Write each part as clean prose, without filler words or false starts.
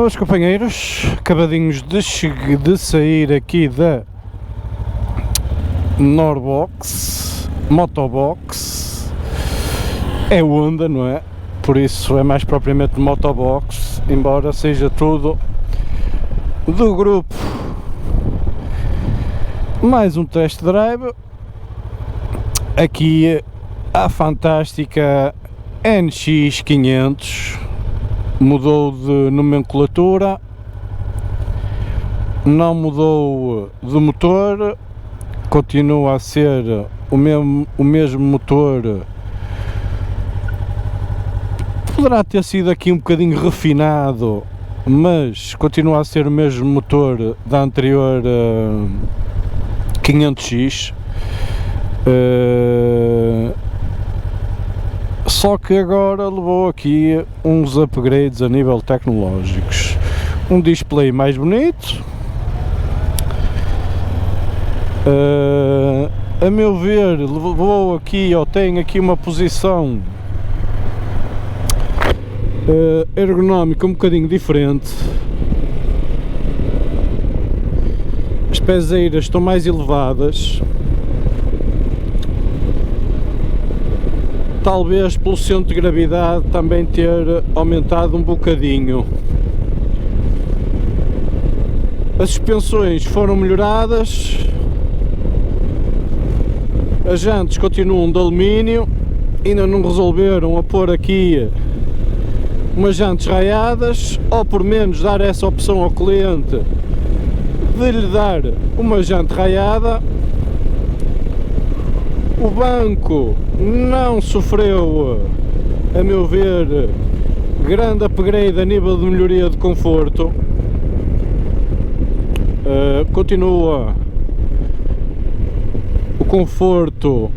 Meus companheiros, acabadinhos de sair aqui da Norbox, Motobox, é Honda, não é? Por isso é mais propriamente Motobox, embora seja tudo do grupo. Mais um test drive, aqui a fantástica NX500, mudou de nomenclatura, não mudou de motor, continua a ser o mesmo motor. Poderá ter sido aqui um bocadinho refinado, mas continua a ser o mesmo motor da anterior 500X. Só que agora levou aqui uns upgrades a nível tecnológicos. Um display mais bonito, a meu ver levou aqui, ou tem aqui uma posição ergonómica um bocadinho diferente. As pezeiras estão mais elevadas, talvez pelo centro de gravidade também ter aumentado um bocadinho. As suspensões foram melhoradas, as jantes continuam de alumínio, ainda não resolveram a pôr aqui umas jantes raiadas, ou por menos dar essa opção ao cliente de lhe dar uma jante raiada. O banco não sofreu, a meu ver, grande upgrade a nível de melhoria de conforto. Continua o conforto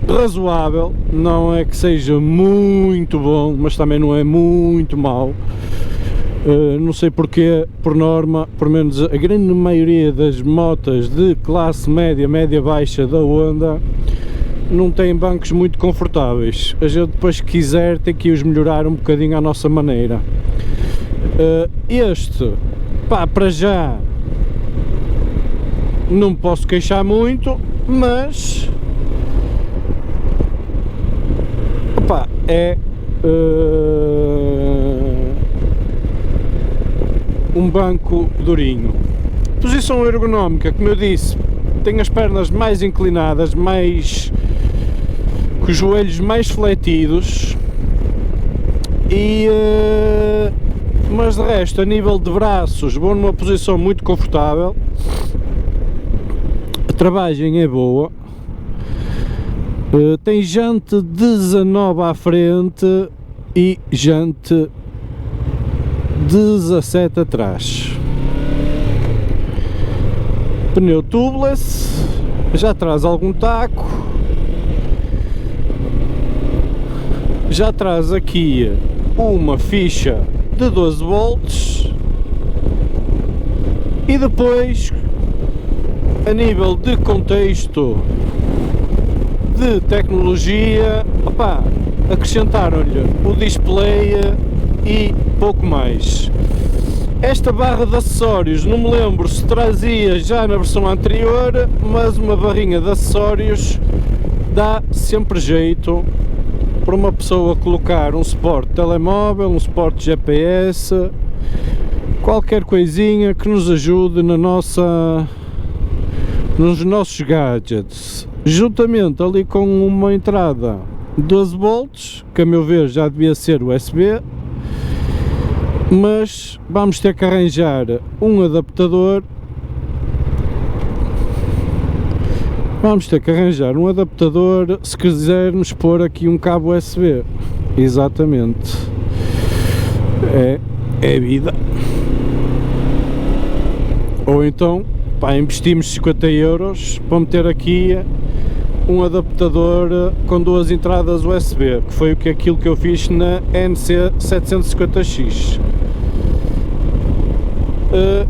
razoável, não é que seja muito bom, mas também não é muito mau. Não sei porque, por norma, por menos a grande maioria das motas de classe média, média-baixa da Honda não tem bancos muito confortáveis. A gente depois, que quiser, tem que os melhorar um bocadinho à nossa maneira. Este, pá, para já não me posso queixar muito, mas pá, é um banco durinho. Posição ergonómica, como eu disse, tem as pernas mais inclinadas, mais com os joelhos mais fletidos, e mas de resto, a nível de braços, vou numa posição muito confortável. A travagem é boa. Tem jante 19 à frente e jante 17 atrás. Pneu tubeless, já traz algum taco, já traz aqui uma ficha de 12 volts, e depois, a nível de contexto de tecnologia, opá, acrescentaram-lhe o display e pouco mais. Esta barra de acessórios, não me lembro se trazia já na versão anterior, mas uma barrinha de acessórios dá sempre jeito para uma pessoa colocar um suporte telemóvel, um suporte GPS, qualquer coisinha que nos ajude na nos nossos gadgets, juntamente ali com uma entrada 12 volts, que a meu ver já devia ser USB, mas vamos ter que arranjar um adaptador. Se quisermos pôr aqui um cabo USB. Exatamente. É vida. Ou então, pá, investimos 50 euros para meter aqui um adaptador com duas entradas USB, que foi aquilo que eu fiz na NC750X.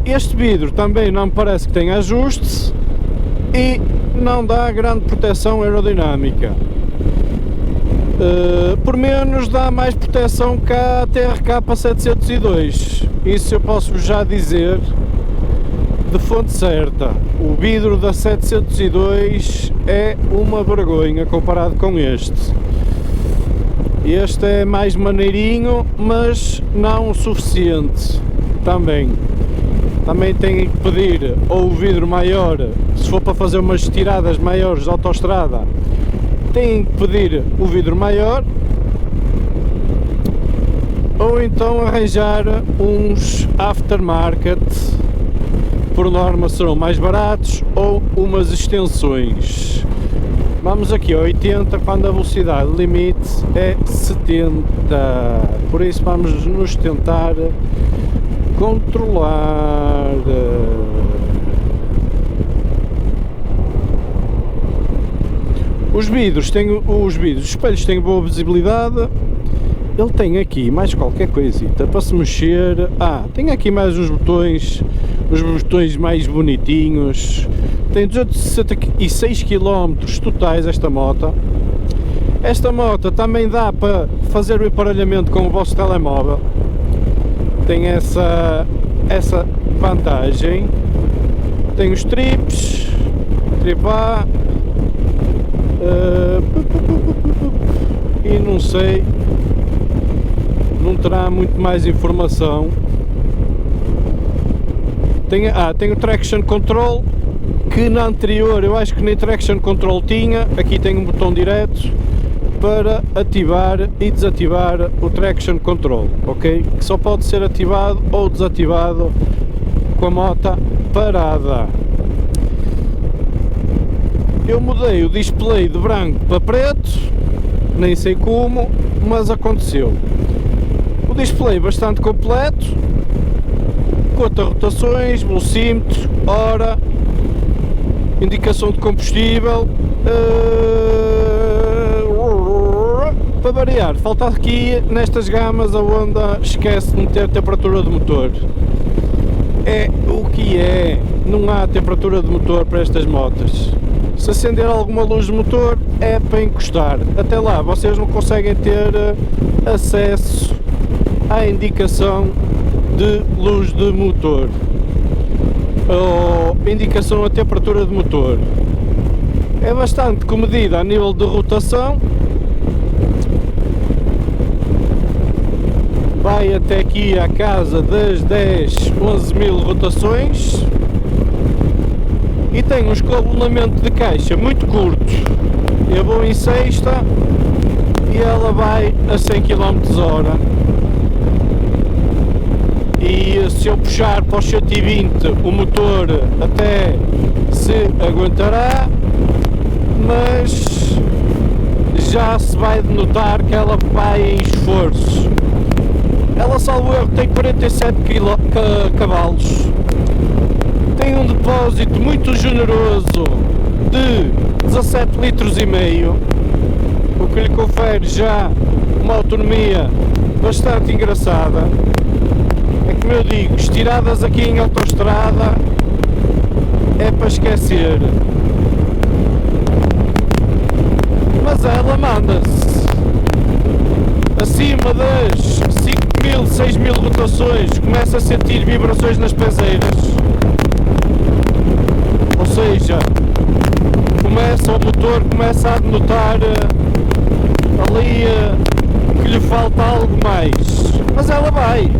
Este vidro também não me parece que tenha ajuste e não dá grande proteção aerodinâmica. por menos dá mais proteção que a TRK 702, isso eu posso já dizer de fonte certa. O vidro da 702 é uma vergonha comparado com este. Este é mais maneirinho, mas não o suficiente. Também tem que pedir ou o vidro maior, se for para fazer umas tiradas maiores de autoestrada, tem que pedir o vidro maior, ou então arranjar uns aftermarket, por norma serão mais baratos, ou umas extensões. Vamos aqui a 80 quando a velocidade limite é 70, por isso vamos nos tentar controlar. Os espelhos têm boa visibilidade. Ele tem aqui mais qualquer coisita para se mexer. Tem aqui mais os botões mais bonitinhos. Tem 266 km totais esta moto. Esta moto também dá para fazer o emparelhamento com o vosso telemóvel. Tem essa vantagem. Tem os trips, trip A, e não sei, não terá muito mais informação. Tem o traction control, que na anterior eu acho que nem traction control tinha. Aqui tem um botão direto para ativar e desativar o traction control, ok? Que só pode ser ativado ou desativado com a moto parada. Eu mudei o display de branco para preto, nem sei como, mas aconteceu. O display bastante completo, conta rotações, velocímetro, hora, indicação de combustível. Para variar, falta aqui nestas gamas a Honda esquece de meter temperatura do motor. É o que é, não há temperatura de motor para estas motos. Se acender alguma luz do motor é para encostar. Até lá vocês não conseguem ter acesso à indicação de luz de motor ou indicação a temperatura de motor. É bastante comedida a nível de rotação. Vai até aqui à casa das 10, 11 mil rotações e tem um escalonamento de caixa muito curto. Eu vou em sexta e ela vai a 100 km/h. E se eu puxar para os 120 o motor até se aguentará, mas já se vai notar que ela vai em esforço. Ela, salvo erro, tem 47 cavalos, tem um depósito muito generoso de 17 litros e meio, o que lhe confere já uma autonomia bastante engraçada. É como eu digo, estiradas aqui em autoestrada é para esquecer, mas ela manda-se acima das 5.000, 6.000 rotações, começa a sentir vibrações nas pezeiras, ou seja, o motor começa a denotar ali que lhe falta algo mais, mas ela vai.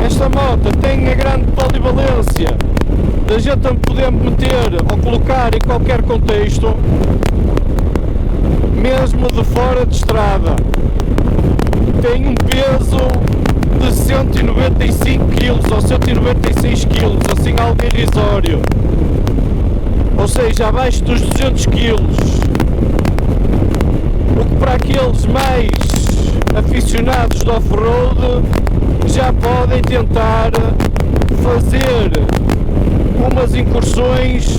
Esta moto tem a grande polivalência da gente poder meter ou colocar em qualquer contexto, mesmo de fora de estrada. Tem um peso de 195 kg ou 196 kg, assim algo irrisório, ou seja, abaixo dos 200 kg, o que para aqueles mais aficionados do off-road já podem tentar fazer umas incursões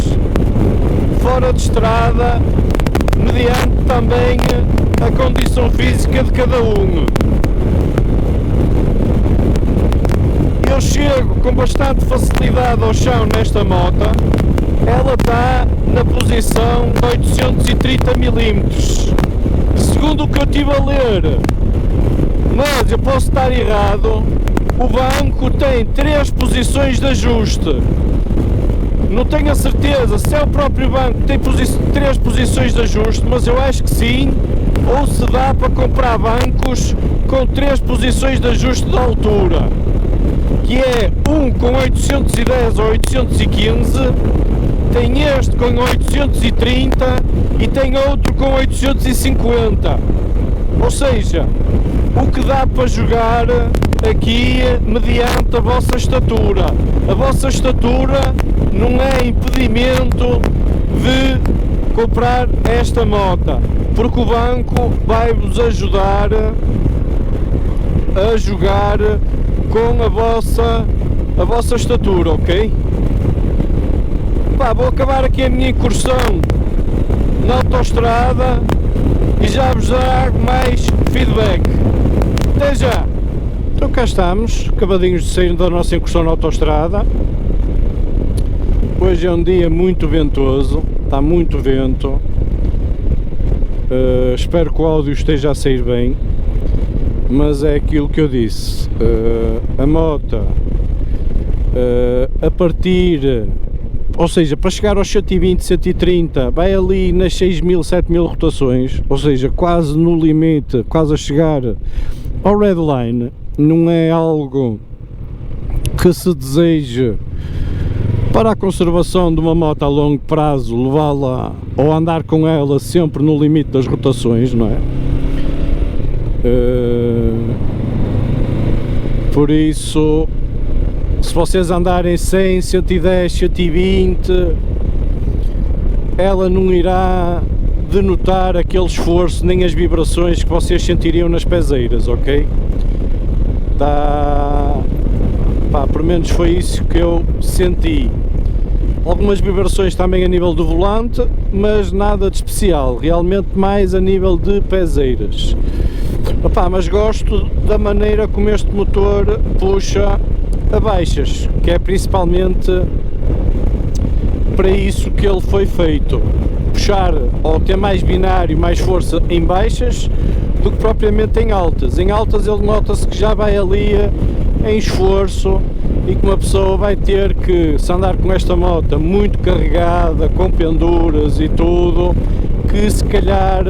fora de estrada, mediante também a condição física de cada um. eu chego com bastante facilidade ao chão nesta moto. Ela está na posição 830mm, segundo o que eu estive a ler, mas eu posso estar errado. O banco tem 3 posições de ajuste. Não tenho a certeza se é o próprio banco que tem 3 posições de ajuste, mas eu acho que sim, ou se dá para comprar bancos com 3 posições de ajuste de altura, que é um com 810 ou 815, tem este com 830 e tem outro com 850, ou seja, o que dá para jogar aqui mediante a vossa estatura. A vossa estatura não é impedimento de comprar esta moto, porque o banco vai-vos ajudar a jogar com a vossa estatura, ok? Pá, vou acabar aqui a minha incursão na autoestrada e já vos trago mais feedback. Até já! Então cá estamos, acabadinhos de sair da nossa incursão na autoestrada. Hoje é um dia muito ventoso, está muito vento. Espero que o áudio esteja a sair bem, mas é aquilo que eu disse. A moto, a partir, ou seja, para chegar aos 120, 130, vai ali nas 6.000, 7.000 rotações, ou seja, quase no limite, quase a chegar ao redline. Não é algo que se deseje para a conservação de uma moto a longo prazo, levá-la ou andar com ela sempre no limite das rotações, não é? Por isso, se vocês andarem 100, 110, 120, ela não irá denotar aquele esforço nem as vibrações que vocês sentiriam nas pezeiras, ok? Pá, pelo menos foi isso que eu senti. Algumas vibrações também a nível do volante, mas nada de especial, realmente mais a nível de pezeiras. Opá, mas gosto da maneira como este motor puxa a baixas, que é principalmente para isso que ele foi feito. Puxar ou ter mais binário, mais força em baixas do que propriamente em altas. Em altas ele nota-se que já vai ali em esforço e que uma pessoa vai ter que, se andar com esta moto muito carregada, com penduras e tudo, que se calhar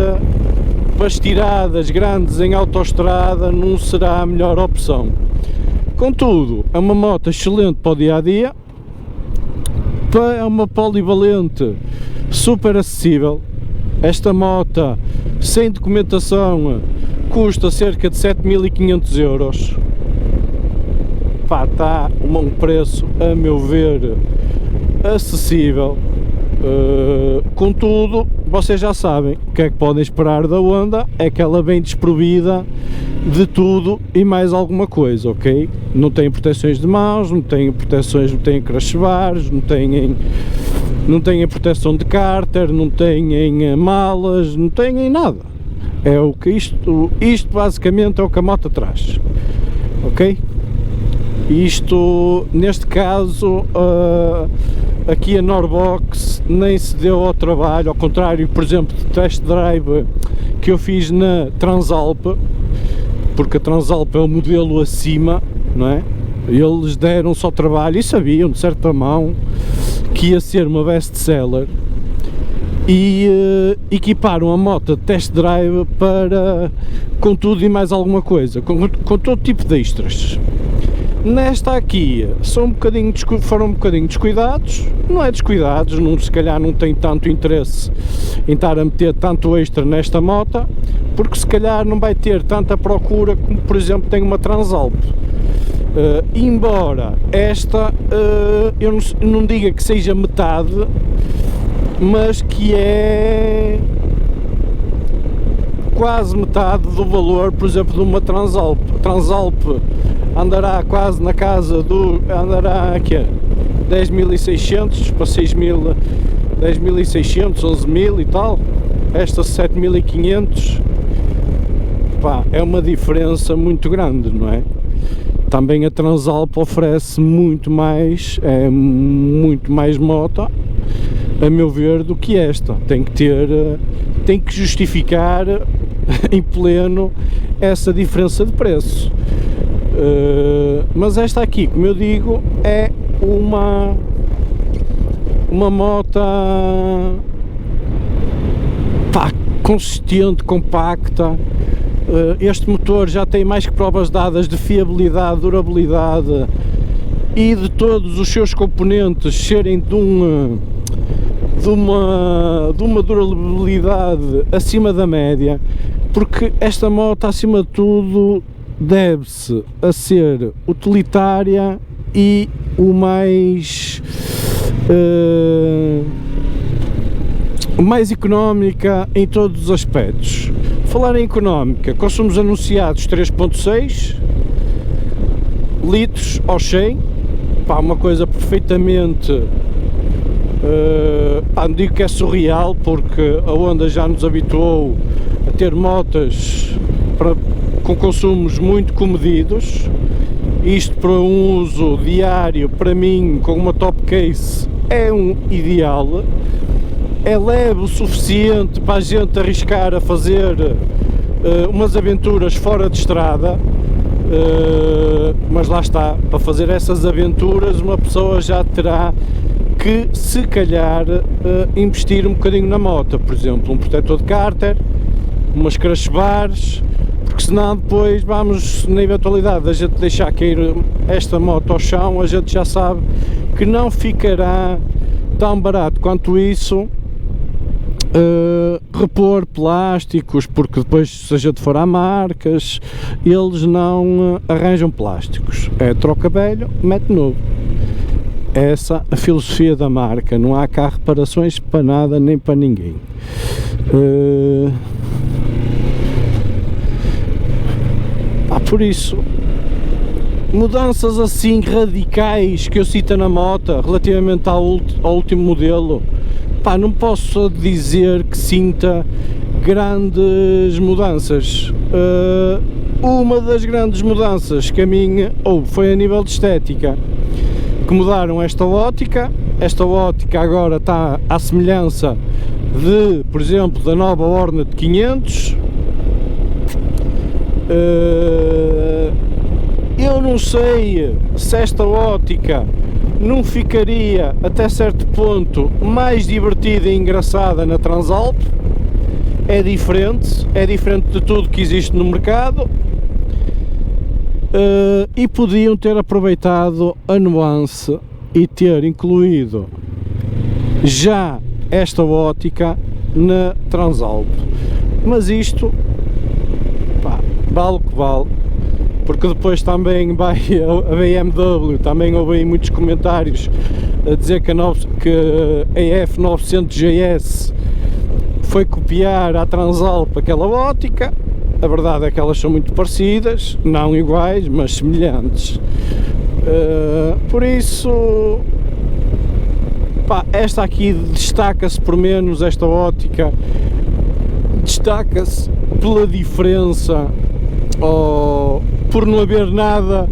para as tiradas grandes em autoestrada não será a melhor opção. Contudo, é uma moto excelente para o dia a dia, é uma polivalente super acessível. Esta moto sem documentação custa cerca de 7.500 euros. Pá, está um preço, a meu ver, acessível. Contudo, vocês já sabem o que é que podem esperar da Honda, é que ela vem desprovida de tudo e mais alguma coisa, ok? Não tem proteções de mãos, não tem proteções, não tem crash bars, não têm proteção de cárter, não têm malas, não têm nada. É o que isto basicamente é o que a moto traz, ok? Isto, neste caso, aqui a Norbox nem se deu ao trabalho, ao contrário, por exemplo, de test drive que eu fiz na Transalp, porque a Transalp é o modelo acima, não é? Eles deram-se ao trabalho e sabiam, de certa mão, que ia ser uma best-seller e equiparam a moto de test drive para, com tudo e mais alguma coisa, com todo tipo de extras. Nesta aqui foram um bocadinho descuidados, não é descuidados, se calhar não tem tanto interesse em estar a meter tanto extra nesta moto, porque se calhar não vai ter tanta procura como, por exemplo, tem uma Transalp. Embora esta, eu não diga que seja metade, mas que é quase metade do valor, por exemplo, de uma Transalp. Transalp andará quase na casa andará aqui 10.600 para 6.000, 10.600, 11.000 e tal. Esta 7.500, pá, é uma diferença muito grande, não é? também a Transalp oferece muito mais, é muito mais moto, a meu ver, do que esta. Tem que justificar em pleno essa diferença de preço. Mas esta aqui, como eu digo, é uma moto, pá, consistente, compacta. Este motor já tem mais que provas dadas de fiabilidade, durabilidade e de todos os seus componentes serem de uma durabilidade acima da média, porque esta moto, acima de tudo, deve-se a ser utilitária e o mais económica em todos os aspectos. Falar em económica, consumos anunciados 3.6 litros ao 100, pá, uma coisa perfeitamente, não digo que é surreal, porque a Honda já nos habituou a ter motas com consumos muito comedidos. Isto para um uso diário, para mim, com uma top case, é um ideal. É leve o suficiente para a gente arriscar a fazer umas aventuras fora de estrada, mas lá está, para fazer essas aventuras uma pessoa já terá que, se calhar, investir um bocadinho na moto, por exemplo, um protetor de cárter, umas crash bars, porque senão depois vamos, na eventualidade da gente deixar cair esta moto ao chão, a gente já sabe que não ficará tão barato quanto isso. Repor plásticos, porque depois, se a gente for a marcas, eles não arranjam plásticos, é troca velho, mete novo. Essa a filosofia da marca, não há cá reparações para nada nem para ninguém. Por isso, mudanças assim radicais que eu cito na moto relativamente ao último modelo, pá, não posso dizer que sinta grandes mudanças. Uma das grandes mudanças que a mim houve foi a nível de estética, que mudaram esta ótica. Esta ótica agora está à semelhança de, por exemplo, da nova Hornet 500. Eu não sei se esta ótica não ficaria até certo ponto mais divertida e engraçada na Transalp. É diferente de tudo que existe no mercado, e podiam ter aproveitado a nuance e ter incluído já esta ótica na Transalp, mas isto, pá, vale o que vale. Porque depois também vai a BMW, também houve aí muitos comentários a dizer que a F900GS foi copiar à Transalp aquela ótica. A verdade é que elas são muito parecidas, não iguais, mas semelhantes. Por isso, pá, esta aqui destaca-se, por menos esta ótica, destaca-se pela diferença, por não haver nada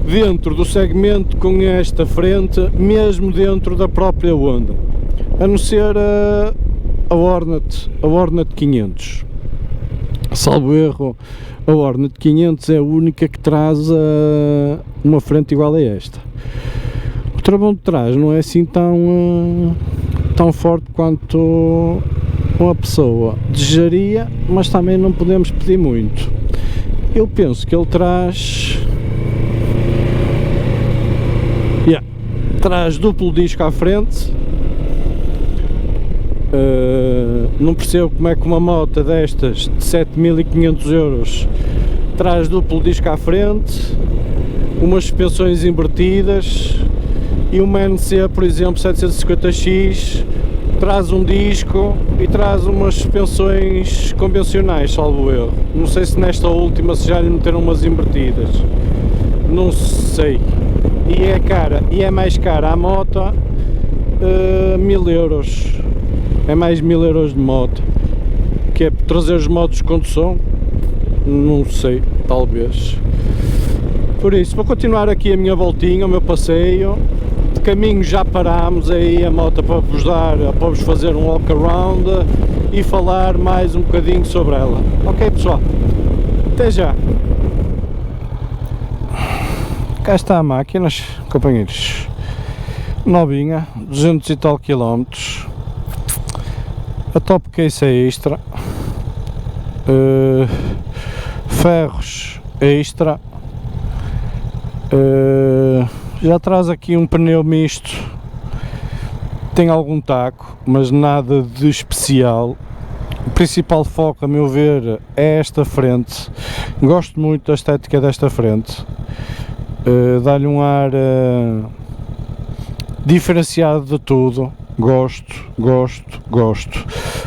dentro do segmento com esta frente, mesmo dentro da própria Honda, a não ser a Hornet 500. Salvo erro, a Hornet 500 é a única que traz uma frente igual a esta. O travão de trás não é assim tão forte quanto uma pessoa desejaria, mas também não podemos pedir muito. Eu penso que ele traz duplo disco à frente. Não percebo como é que uma moto destas de 7.500 euros traz duplo disco à frente, umas suspensões invertidas, e uma NC, por exemplo, 750X, traz um disco e traz umas suspensões convencionais, salvo erro. Não sei se nesta última se já lhe meteram umas invertidas, não sei. E é cara, e é mais cara a moto, 1000 euros, é mais 1000 euros de moto, que é por trazer os modos de condução, não sei, talvez. Por isso, vou continuar aqui a minha voltinha, o meu passeio. De caminho já parámos aí a moto para vos fazer um walk around e falar mais um bocadinho sobre ela. Ok, pessoal? Até já! Cá está a máquina, companheiros. Novinha, 200 e tal quilómetros. A top case é extra. Ferros extra. Já traz aqui um pneu misto, tem algum taco, mas nada de especial. O principal foco, a meu ver, é esta frente. Gosto muito da estética desta frente, dá-lhe um ar diferenciado de tudo. Gosto.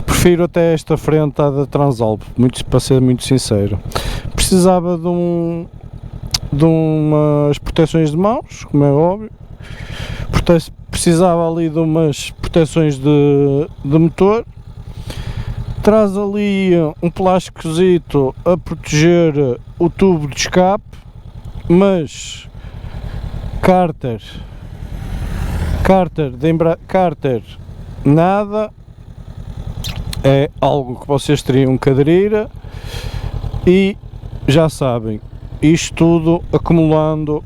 Prefiro até esta frente à da Transalp, para ser muito sincero. Precisava de umas proteções de mãos, como é óbvio. Precisava ali de umas proteções de motor. Traz ali um plásticozito a proteger o tubo de escape, mas cárter nada. É algo que vocês teriam que aderir e já sabem, isto tudo acumulando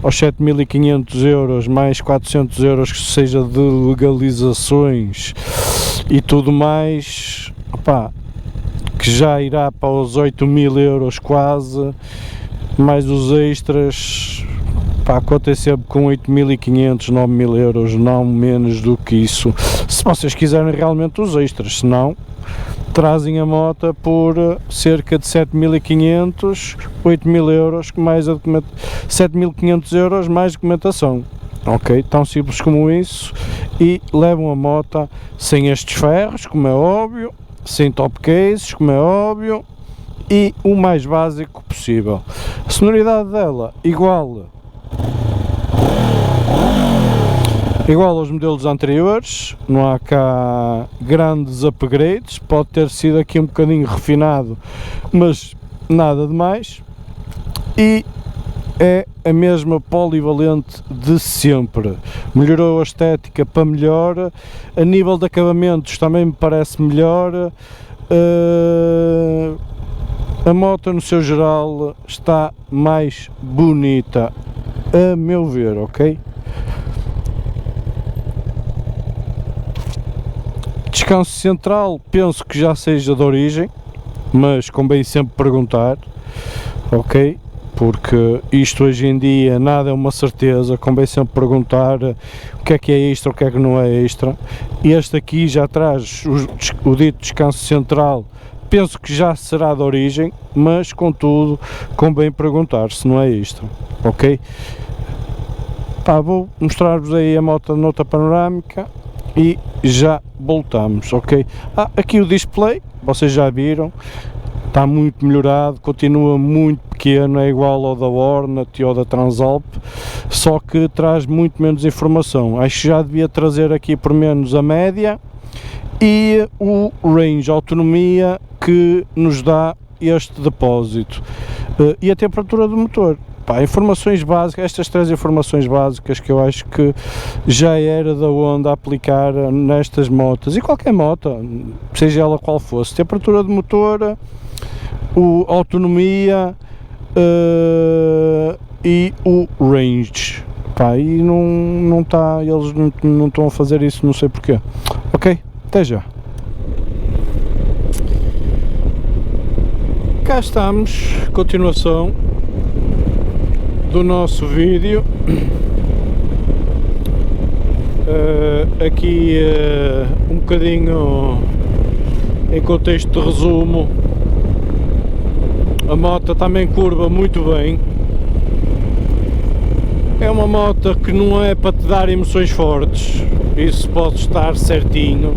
aos 7.500 euros mais 400 euros que seja de legalizações e tudo mais, opá, que já irá para os 8.000 euros quase, mais os extras. Pá, contem sempre com 8.500, 9.000 euros, não menos do que isso, se vocês quiserem realmente os extras. Se não, trazem a moto por cerca de 7.500, 8.000 euros, mais 7.500 euros mais documentação. Ok, tão simples como isso, e levam a moto sem estes ferros, como é óbvio, sem top cases, como é óbvio, e o mais básico possível. A sonoridade dela igual aos modelos anteriores, não há cá grandes upgrades, pode ter sido aqui um bocadinho refinado, mas nada de mais, e é a mesma polivalente de sempre. Melhorou a estética para melhor, a nível de acabamentos também me parece melhor. A moto no seu geral está mais bonita, a meu ver, ok? Descanso central penso que já seja de origem, mas convém sempre perguntar, ok? Porque isto hoje em dia nada é uma certeza, convém sempre perguntar o que é extra, o que é que não é extra. Este aqui já traz o dito descanso central, penso que já será de origem, mas contudo convém perguntar se não é extra, ok? Tá, vou mostrar-vos aí a moto noutra panorâmica e já voltamos, ok? Aqui o display, vocês já viram, está muito melhorado, continua muito pequeno, é igual ao da Hornet e ao da Transalp, só que traz muito menos informação. Acho que já devia trazer aqui por menos a média e o range, a autonomia que nos dá este depósito, e a temperatura do motor. Pá, informações básicas, estas três informações básicas que eu acho que já era da Honda aplicar nestas motos, e qualquer moto, seja ela qual fosse: temperatura do motor, a autonomia e o range. Pá, e não está, eles não estão a fazer isso, não sei porquê. Ok, até já. Cá estamos, continuação do nosso vídeo. Aqui um bocadinho em contexto de resumo, a moto também curva muito bem, é uma moto que não é para te dar emoções fortes, isso pode estar certinho.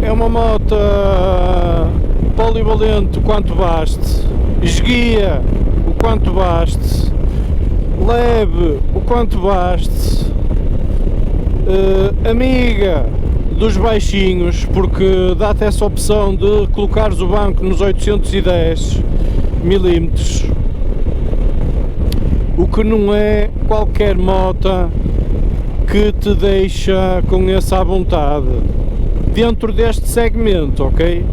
É uma moto polivalente o quanto baste, esguia o quanto baste, leve o quanto baste, amiga dos baixinhos, porque dá-te essa opção de colocares o banco nos 810 milímetros, o que não é qualquer moto que te deixa com essa à vontade dentro deste segmento, ok?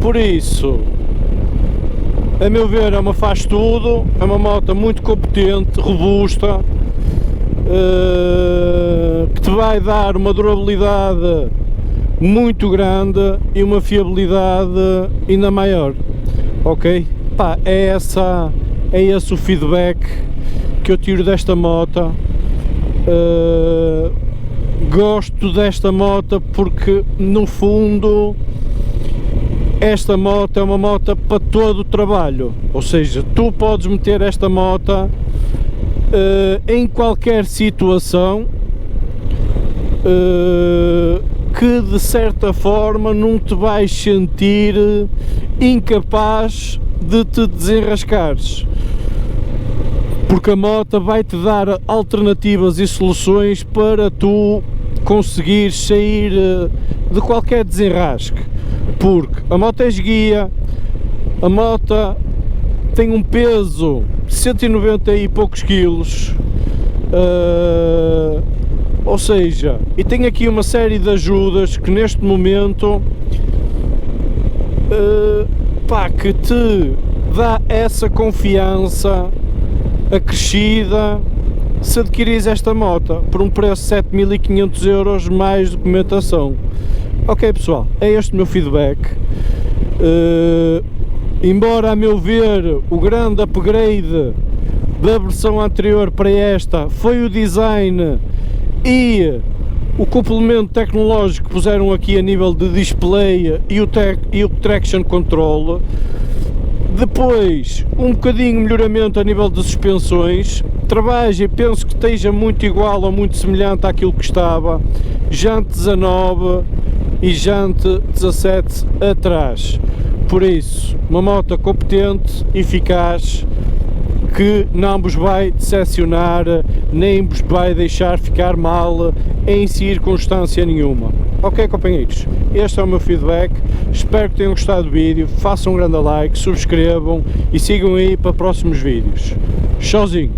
Por isso, a meu ver, é uma faz tudo, é uma moto muito competente, robusta, que te vai dar uma durabilidade muito grande e uma fiabilidade ainda maior, ok? Pá, é esse o feedback que eu tiro desta moto. Gosto desta moto porque, no fundo, esta moto é uma moto para todo o trabalho, ou seja, tu podes meter esta moto em qualquer situação que de certa forma não te vais sentir incapaz de te desenrascares, porque a moto vai-te dar alternativas e soluções para tu conseguir sair de qualquer desenrasque, porque a moto é esguia, a moto tem um peso de 190 e poucos quilos, ou seja, e tem aqui uma série de ajudas que neste momento pá, que te dá essa confiança acrescida se adquirires esta moto por um preço de 7.500 euros mais documentação. Ok pessoal, é este o meu feedback. Embora a meu ver o grande upgrade da versão anterior para esta foi o design e o complemento tecnológico que puseram aqui a nível de display e o traction control, depois um bocadinho melhoramento a nível de suspensões, travagem penso que esteja muito igual ou muito semelhante àquilo que estava, jante 19 e jante 17 atrás. Por isso, uma moto competente, eficaz, que não vos vai decepcionar, nem vos vai deixar ficar mal em circunstância nenhuma. Ok, companheiros, este é o meu feedback, espero que tenham gostado do vídeo, façam um grande like, subscrevam e sigam aí para próximos vídeos. Tchauzinho!